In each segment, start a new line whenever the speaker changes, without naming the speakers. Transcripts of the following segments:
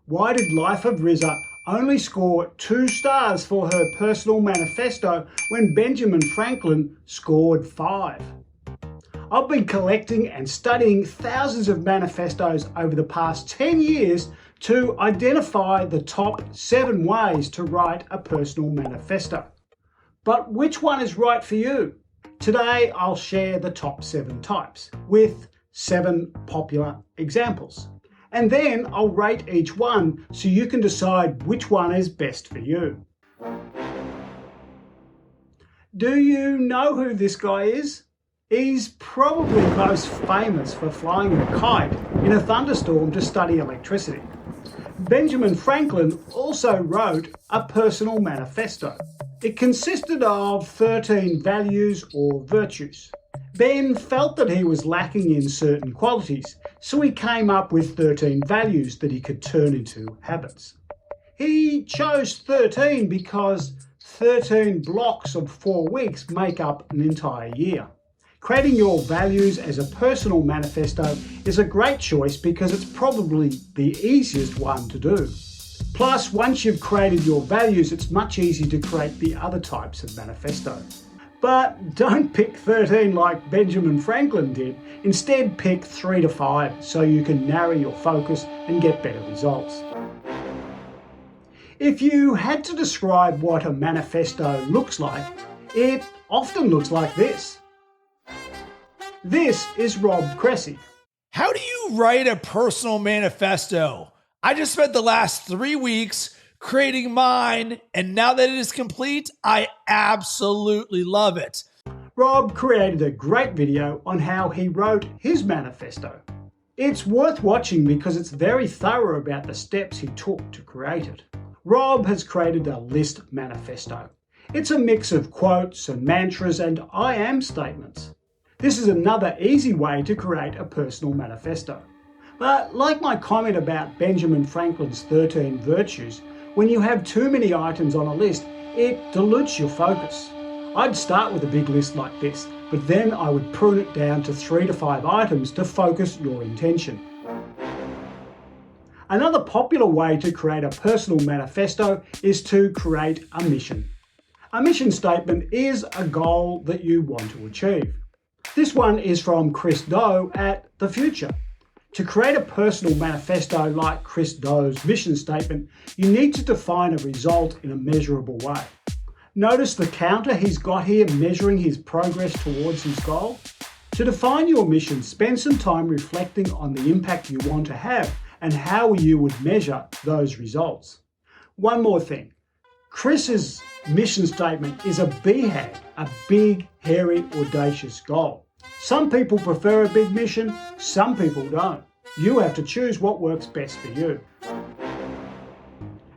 Why did Life of Rizza only score 2 stars for her Personal Manifesto when Benjamin Franklin scored 5? I've been collecting and studying thousands of manifestos over the past 10 years to identify the top 7 ways to write a personal manifesto. But which one is right for you? Today I'll share the top 7 types with 7 popular examples. And then I'll rate each one so you can decide which one is best for you. Do you know who this guy is? He's probably most famous for flying a kite in a thunderstorm to study electricity. Benjamin Franklin also wrote a personal manifesto. It consisted of 13 values or virtues. Ben felt that he was lacking in certain qualities, so he came up with 13 values that he could turn into habits. He chose 13 because 13 blocks of 4 weeks make up an entire year. Creating your values as a personal manifesto is a great choice because it's probably the easiest one to do. Plus, once you've created your values, it's much easier to create the other types of manifesto. But don't pick 13 like Benjamin Franklin did. Instead, pick 3 to 5 so you can narrow your focus and get better results. If you had to describe what a manifesto looks like, it often looks like this. This is Rob Cressy.
How do you write a personal manifesto? I just spent the last 3 weeks creating mine, and now that it is complete, I absolutely love it.
Rob created a great video on how he wrote his manifesto. It's worth watching because it's very thorough about the steps he took to create it. Rob has created a list manifesto. It's a mix of quotes and mantras and I am statements. This is another easy way to create a personal manifesto. But like my comment about Benjamin Franklin's 13 virtues, when you have too many items on a list, it dilutes your focus. I'd start with a big list like this, but then I would prune it down to 3 to 5 items to focus your intention. Another popular way to create a personal manifesto is to create a mission. A mission statement is a goal that you want to achieve. This one is from Chris Do at The Future. To create a personal manifesto like Chris Do's mission statement, you need to define a result in a measurable way. Notice the counter he's got here measuring his progress towards his goal. To define your mission, spend some time reflecting on the impact you want to have and how you would measure those results. One more thing. Chris's mission statement is a BHAG, a big, hairy, audacious goal. Some people prefer a big mission, some people don't. You have to choose what works best for you.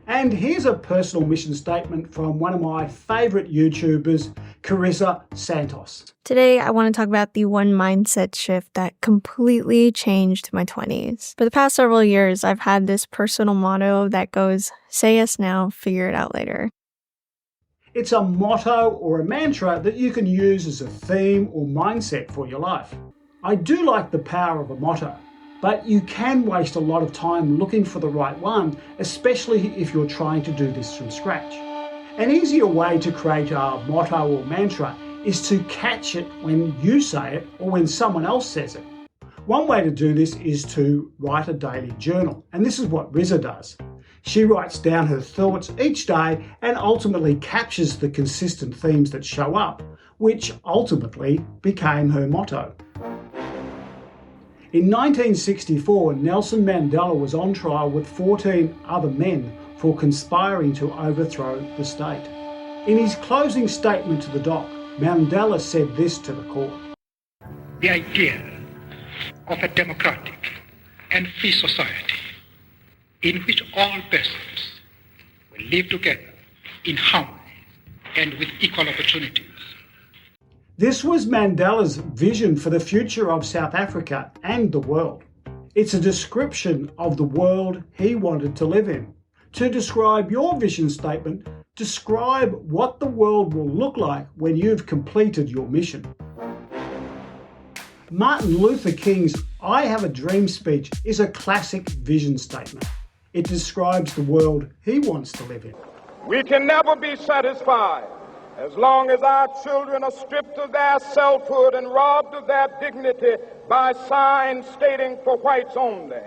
And here's a personal mission statement from one of my favourite YouTubers, Carissa Santos.
Today, I want to talk about the one mindset shift that completely changed my 20s. For the past several years, I've had this personal motto that goes, say yes now, figure it out later.
It's a motto or a mantra that you can use as a theme or mindset for your life. I do like the power of a motto, but you can waste a lot of time looking for the right one, especially if you're trying to do this from scratch. An easier way to create a motto or mantra is to catch it when you say it or when someone else says it. One way to do this is to write a daily journal, and this is what Rizza does. She writes down her thoughts each day and ultimately captures the consistent themes that show up, which ultimately became her motto. In 1964, Nelson Mandela was on trial with 14 other men for conspiring to overthrow the state. In his closing statement to the dock, Mandela said this to the court.
The idea of a democratic and free society in which all persons will live together in harmony and with equal opportunities.
This was Mandela's vision for the future of South Africa and the world. It's a description of the world he wanted to live in. To describe your vision statement, describe what the world will look like when you've completed your mission. Martin Luther King's I Have a Dream speech is a classic vision statement. It describes the world he wants to live in.
We can never be satisfied as long as our children are stripped of their selfhood and robbed of their dignity by signs stating for whites only.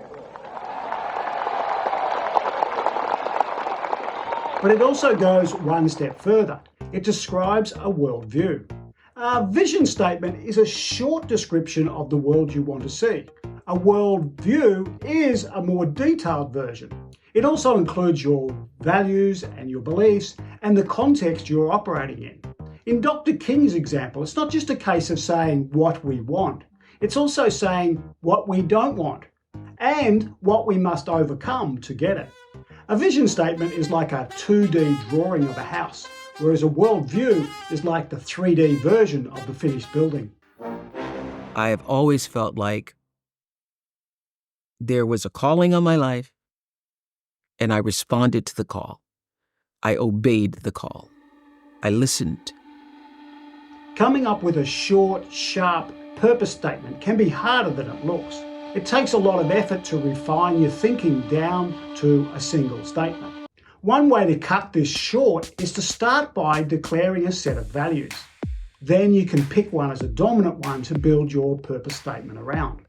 But it also goes one step further. It describes a worldview. A vision statement is a short description of the world you want to see. A worldview is a more detailed version. It also includes your values and your beliefs and the context you're operating in. In Dr. King's example, it's not just a case of saying what we want. It's also saying what we don't want and what we must overcome to get it. A vision statement is like a 2D drawing of a house, whereas a worldview is like the 3D version of the finished building.
I have always felt like there was a calling on my life, and I responded to the call. I obeyed the call. I listened.
Coming up with a short, sharp purpose statement can be harder than it looks. It takes a lot of effort to refine your thinking down to a single statement. One way to cut this short is to start by declaring a set of values. Then you can pick one as a dominant one to build your purpose statement around.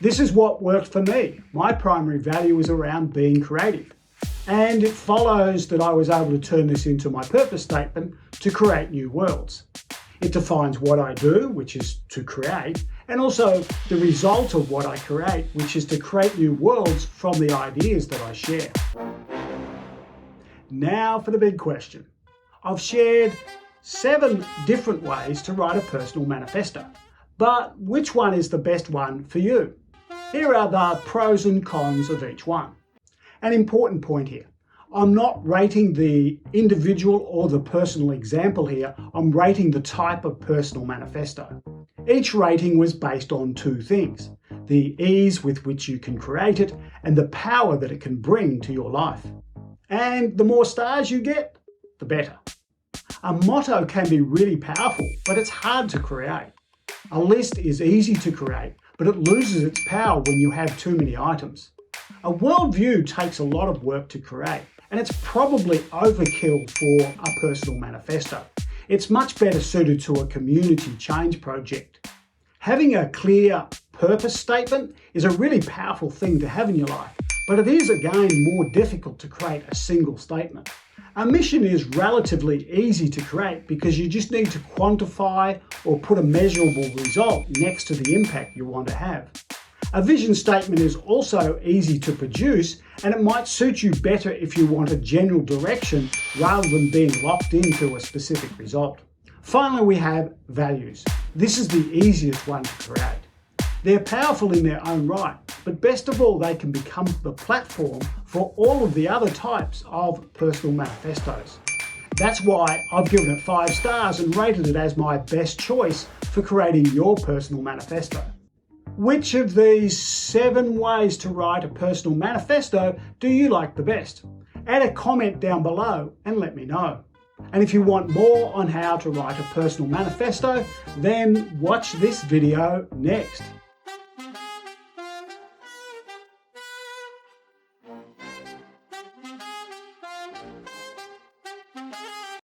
This is what worked for me. My primary value was around being creative. And it follows that I was able to turn this into my purpose statement to create new worlds. It defines what I do, which is to create, and also the result of what I create, which is to create new worlds from the ideas that I share. Now for the big question. I've shared 7 different ways to write a personal manifesto, but which one is the best one for you? Here are the pros and cons of each one. An important point here. I'm not rating the individual or the personal example here. I'm rating the type of personal manifesto. Each rating was based on 2 things: the ease with which you can create it and the power that it can bring to your life. And the more stars you get, the better. A motto can be really powerful, but it's hard to create. A list is easy to create, but it loses its power when you have too many items. A worldview takes a lot of work to create, and it's probably overkill for a personal manifesto. It's much better suited to a community change project. Having a clear purpose statement is a really powerful thing to have in your life, but it is again more difficult to create a single statement. A mission is relatively easy to create because you just need to quantify or put a measurable result next to the impact you want to have. A vision statement is also easy to produce, and it might suit you better if you want a general direction rather than being locked into a specific result. Finally, we have values. This is the easiest one to create. They're powerful in their own right, but best of all, they can become the platform for all of the other types of personal manifestos. That's why I've given it 5 stars and rated it as my best choice for creating your personal manifesto. Which of these 7 ways to write a personal manifesto do you like the best? Add a comment down below and let me know. And if you want more on how to write a personal manifesto, then watch this video next.